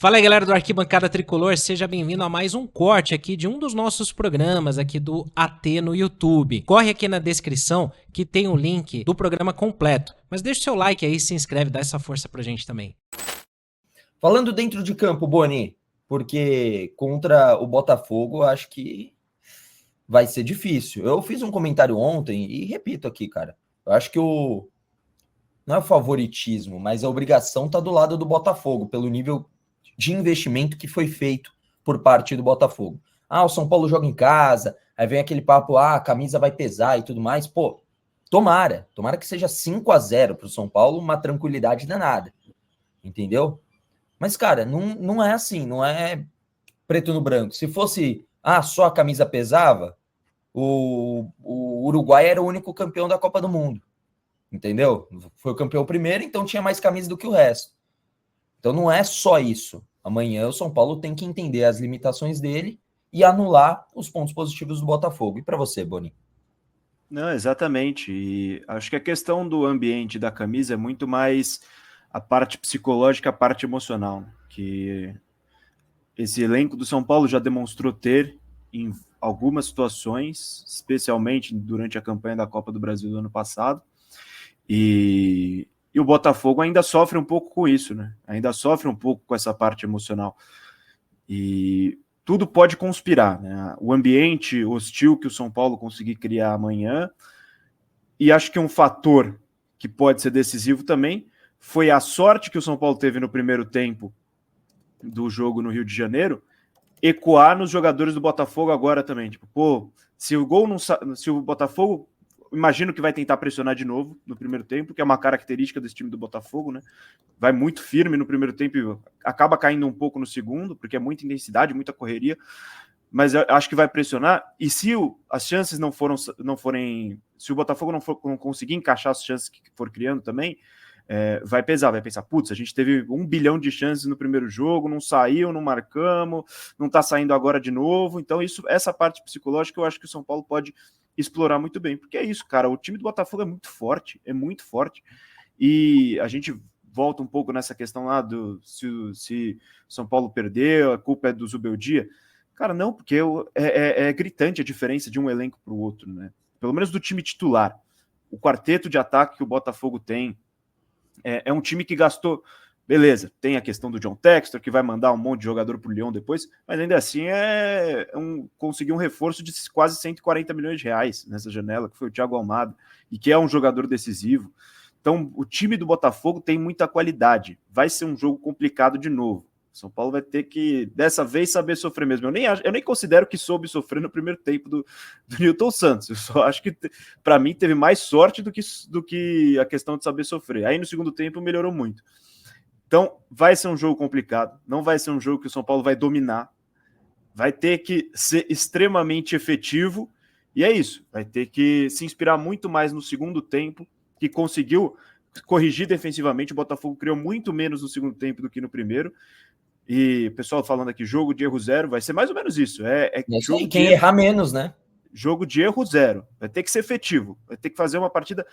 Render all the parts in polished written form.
Fala aí, galera do Arquibancada Tricolor, seja bem-vindo a mais um corte aqui de um dos nossos programas aqui do AT no YouTube. Corre aqui na descrição que tem o link do programa completo, mas deixa o seu like aí, se inscreve, dá essa força pra gente também. Falando dentro de campo, Boni, porque contra o Botafogo acho que vai ser difícil. Eu fiz um comentário ontem e repito aqui, cara. Eu acho que não é o favoritismo, mas a obrigação tá do lado do Botafogo, pelo nível de investimento que foi feito por parte do Botafogo. O São Paulo joga em casa, aí vem aquele papo, a camisa vai pesar e tudo mais. Pô, tomara que seja 5-0 pro São Paulo, uma tranquilidade danada, entendeu? Mas, cara, não é assim, não é preto no branco. Se fosse, só a camisa pesava, o Uruguai era o único campeão da Copa do Mundo, entendeu? Foi o campeão primeiro, então tinha mais camisa do que o resto. Então não é só isso. Amanhã o São Paulo tem que entender as limitações dele e anular os pontos positivos do Botafogo. E para você, Boni? Não, exatamente. E acho que a questão do ambiente da camisa é muito mais a parte psicológica, a parte emocional, que esse elenco do São Paulo já demonstrou ter em algumas situações, especialmente durante a campanha da Copa do Brasil do ano passado. E o Botafogo ainda sofre um pouco com isso, né? Ainda sofre um pouco com essa parte emocional. E tudo pode conspirar, né? O ambiente hostil que o São Paulo conseguir criar amanhã, e acho que um fator que pode ser decisivo também foi a sorte que o São Paulo teve no primeiro tempo do jogo no Rio de Janeiro, ecoar nos jogadores do Botafogo agora também. Tipo, pô, se o Botafogo, imagino que vai tentar pressionar de novo no primeiro tempo, que é uma característica desse time do Botafogo, né? Vai muito firme no primeiro tempo e acaba caindo um pouco no segundo, porque é muita intensidade, muita correria, mas eu acho que vai pressionar. E se as chances não forem, se o Botafogo não conseguir encaixar as chances que for criando também, vai pesar, vai pensar, putz, a gente teve 1 bilhão de chances no primeiro jogo, não saiu, não marcamos, não tá saindo agora de novo. Então essa parte psicológica eu acho que o São Paulo pode explorar muito bem, porque é isso, cara, o time do Botafogo é muito forte, e a gente volta um pouco nessa questão lá do se São Paulo perdeu, a culpa é do Zubeldia. Cara, não, porque é gritante a diferença de um elenco para o outro, né? Pelo menos do time titular. O quarteto de ataque que o Botafogo tem é um time que gastou. Beleza, tem a questão do John Textor, que vai mandar um monte de jogador para o Lyon depois, mas ainda assim conseguir um reforço de quase 140 milhões de reais nessa janela, que foi o Thiago Almada, e que é um jogador decisivo. Então, o time do Botafogo tem muita qualidade. Vai ser um jogo complicado de novo. São Paulo vai ter que, dessa vez, saber sofrer mesmo. Eu nem considero que soube sofrer no primeiro tempo do Newton Santos. Eu só acho que, para mim, teve mais sorte do que a questão de saber sofrer. Aí, no segundo tempo, melhorou muito. Então, vai ser um jogo complicado. Não vai ser um jogo que o São Paulo vai dominar. Vai ter que ser extremamente efetivo. E é isso. Vai ter que se inspirar muito mais no segundo tempo, que conseguiu corrigir defensivamente. O Botafogo criou muito menos no segundo tempo do que no primeiro. E o pessoal falando aqui, jogo de erro zero, vai ser mais ou menos isso. Jogo quem errar menos, né? Jogo de erro zero. Vai ter que ser efetivo. Vai ter que fazer uma partida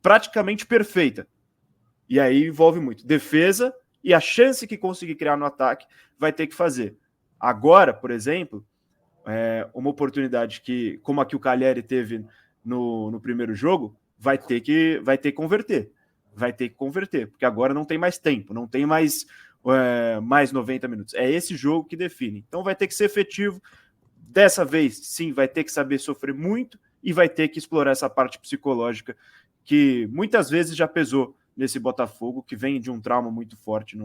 praticamente perfeita. E aí envolve muito defesa e a chance que conseguir criar no ataque vai ter que fazer. Agora, por exemplo, uma oportunidade que, como a que o Calheri teve no primeiro jogo, vai ter que converter. Vai ter que converter, porque agora não tem mais tempo, não tem mais 90 minutos. É esse jogo que define. Então vai ter que ser efetivo. Dessa vez, sim, vai ter que saber sofrer muito e vai ter que explorar essa parte psicológica que muitas vezes já pesou nesse Botafogo, que vem de um trauma muito forte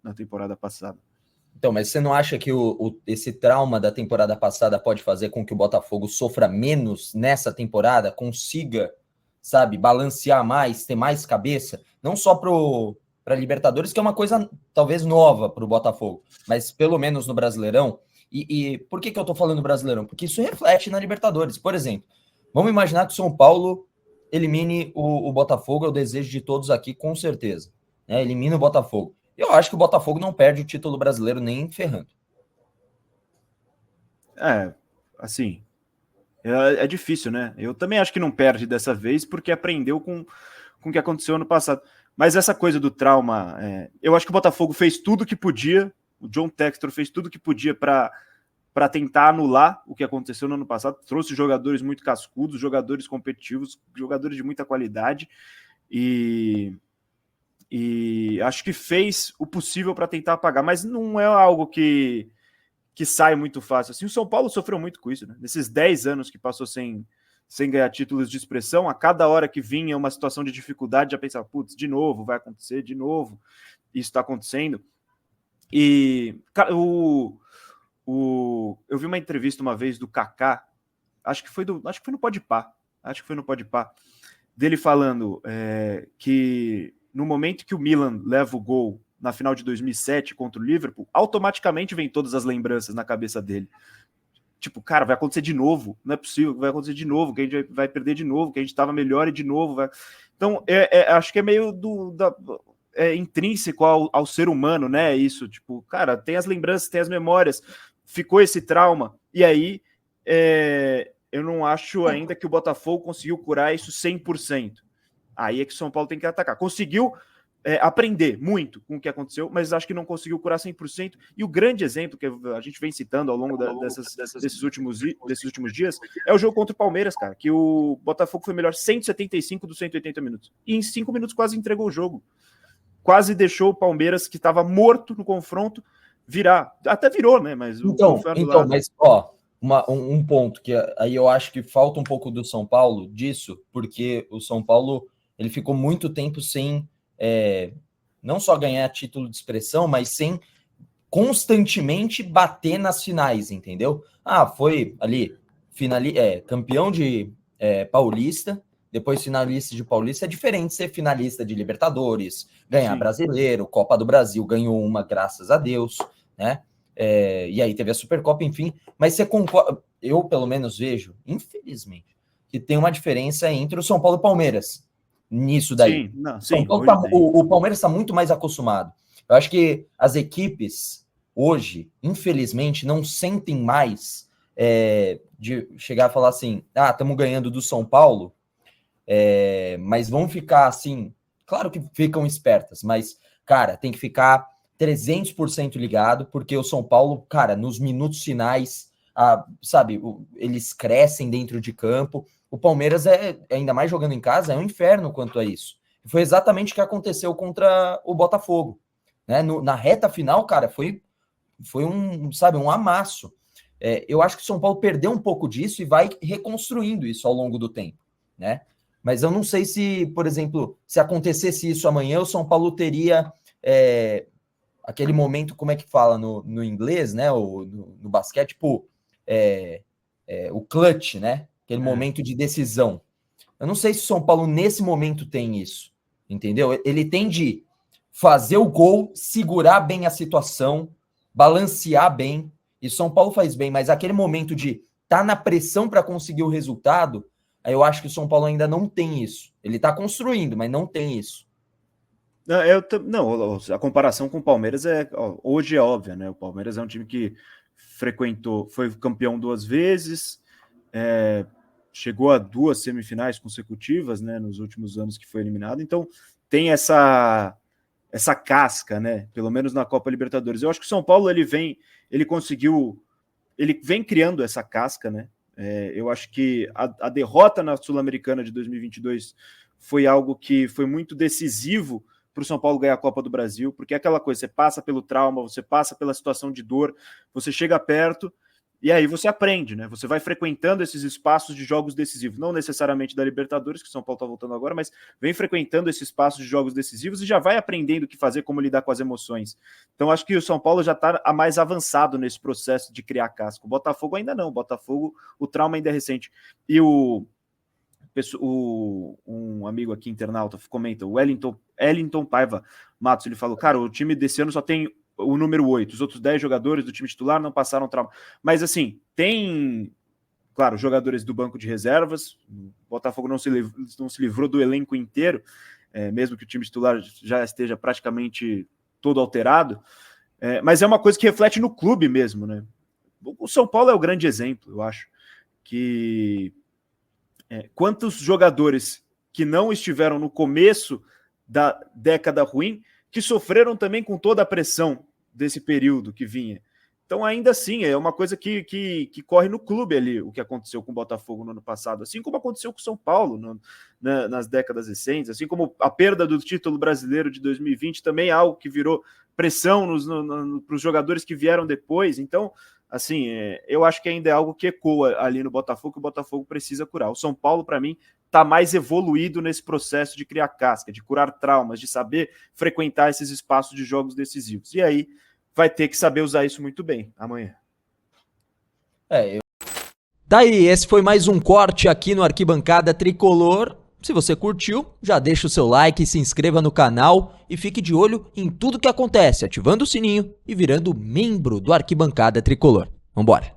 na temporada passada. Então, mas você não acha que esse trauma da temporada passada pode fazer com que o Botafogo sofra menos nessa temporada, consiga, sabe, balancear mais, ter mais cabeça? Não só para Libertadores, que é uma coisa talvez nova para o Botafogo, mas pelo menos no Brasileirão. E por que eu tô falando Brasileirão? Porque isso reflete na Libertadores. Por exemplo, vamos imaginar que o São Paulo elimine o Botafogo, é o desejo de todos aqui, com certeza. Né? Elimina o Botafogo. Eu acho que o Botafogo não perde o título brasileiro nem ferrando. Assim, é difícil, né? Eu também acho que não perde dessa vez, porque aprendeu com o que aconteceu ano passado. Mas essa coisa do trauma, eu acho que o Botafogo fez tudo que podia O John Textor fez tudo que podia para tentar anular o que aconteceu no ano passado, trouxe jogadores muito cascudos, jogadores competitivos, jogadores de muita qualidade, e acho que fez o possível para tentar apagar, mas não é algo que sai muito fácil. Assim, o São Paulo sofreu muito com isso, né? Nesses 10 anos que passou sem ganhar títulos de expressão, a cada hora que vinha uma situação de dificuldade, já pensava, putz, de novo, vai acontecer, de novo, isso está acontecendo. E eu vi uma entrevista uma vez do Kaká, acho que foi no Podpah, dele falando que no momento que o Milan leva o gol na final de 2007 contra o Liverpool, automaticamente vem todas as lembranças na cabeça dele. Tipo, cara, vai acontecer de novo, não é possível, vai acontecer de novo, que a gente vai perder de novo, que a gente estava melhor e de novo. Então, acho que é meio intrínseco ao ser humano, né? Isso, tipo, cara, tem as lembranças, tem as memórias, ficou esse trauma, e aí eu não acho ainda que o Botafogo conseguiu curar isso 100%. Aí é que o São Paulo tem que atacar. Conseguiu aprender muito com o que aconteceu, mas acho que não conseguiu curar 100%. E o grande exemplo que a gente vem citando ao longo desses últimos dias é o jogo contra o Palmeiras, cara, que o Botafogo foi melhor 175 dos 180 minutos. E em 5 minutos quase entregou o jogo. Quase deixou o Palmeiras, que estava morto no confronto, virar. Até virou, né? Mas o gol foi anulado. Mas, ó, um ponto que aí eu acho que falta um pouco do São Paulo disso, porque o São Paulo ele ficou muito tempo sem não só ganhar título de expressão, mas sem constantemente bater nas finais, entendeu? Foi ali campeão de Paulista, depois finalista de Paulista. É diferente ser finalista de Libertadores, ganhar Brasileiro, Copa do Brasil, ganhou uma, graças a Deus, né? E aí teve a Supercopa, enfim. Mas você concorda? Eu, pelo menos, vejo, infelizmente, que tem uma diferença entre o São Paulo e o Palmeiras nisso daí. Sim, o Palmeiras está muito mais acostumado. Eu acho que as equipes hoje, infelizmente, não sentem mais de chegar a falar assim, estamos ganhando do São Paulo, mas vão ficar assim, claro que ficam espertas, mas, cara, tem que ficar 300% ligado, porque o São Paulo, cara, nos minutos finais, sabe, eles crescem dentro de campo. O Palmeiras, ainda mais jogando em casa, é um inferno quanto a isso. Foi exatamente o que aconteceu contra o Botafogo, né? Na reta final, cara, foi um amasso. Eu acho que o São Paulo perdeu um pouco disso e vai reconstruindo isso ao longo do tempo, né? Mas eu não sei se, por exemplo, se acontecesse isso amanhã, o São Paulo teria aquele momento, como é que fala no inglês, né? No basquete, tipo, o clutch, né? Aquele momento de decisão. Eu não sei se o São Paulo, nesse momento, tem isso, entendeu? Ele tem de fazer o gol, segurar bem a situação, balancear bem, e o São Paulo faz bem, mas aquele momento de estar na pressão para conseguir o resultado, aí eu acho que o São Paulo ainda não tem isso. Ele está construindo, mas não tem isso. Não, a comparação com o Palmeiras hoje é óbvia, né? O Palmeiras é um time que foi campeão 2 vezes, chegou a 2 semifinais consecutivas, né, nos últimos anos que foi eliminado, então tem essa casca, né, pelo menos na Copa Libertadores. Eu acho que o São Paulo ele vem criando essa casca, né? Eu acho que a derrota na Sul-Americana de 2022 foi algo que foi muito decisivo para o São Paulo ganhar a Copa do Brasil, porque é aquela coisa, você passa pelo trauma, você passa pela situação de dor, você chega perto e aí você aprende, né? Você vai frequentando esses espaços de jogos decisivos, não necessariamente da Libertadores, que o São Paulo está voltando agora, mas vem frequentando esses espaços de jogos decisivos e já vai aprendendo o que fazer, como lidar com as emoções. Então acho que o São Paulo já está mais avançado nesse processo de criar casca. O Botafogo ainda não, o Botafogo, o trauma ainda é recente. E um amigo aqui, internauta, comenta, o Wellington Paiva Matos, ele falou, cara, o time desse ano só tem o número 8, os outros 10 jogadores do time titular não passaram trauma. Mas assim, tem, claro, jogadores do banco de reservas, o Botafogo não se livrou do elenco inteiro, mesmo que o time titular já esteja praticamente todo alterado, mas é uma coisa que reflete no clube mesmo, né? O São Paulo é o grande exemplo, eu acho, que quantos jogadores que não estiveram no começo da década ruim, que sofreram também com toda a pressão desse período que vinha. Então, ainda assim, é uma coisa que corre no clube ali, o que aconteceu com o Botafogo no ano passado, assim como aconteceu com o São Paulo nas décadas recentes, assim como a perda do título brasileiro de 2020 também é algo que virou pressão para os jogadores que vieram depois. Então, assim, eu acho que ainda é algo que ecoa ali no Botafogo, que o Botafogo precisa curar. O São Paulo, para mim, está mais evoluído nesse processo de criar casca, de curar traumas, de saber frequentar esses espaços de jogos decisivos. E aí vai ter que saber usar isso muito bem amanhã. Daí, esse foi mais um corte aqui no Arquibancada Tricolor. Se você curtiu, já deixa o seu like, se inscreva no canal e fique de olho em tudo que acontece, ativando o sininho e virando membro do Arquibancada Tricolor. Vambora!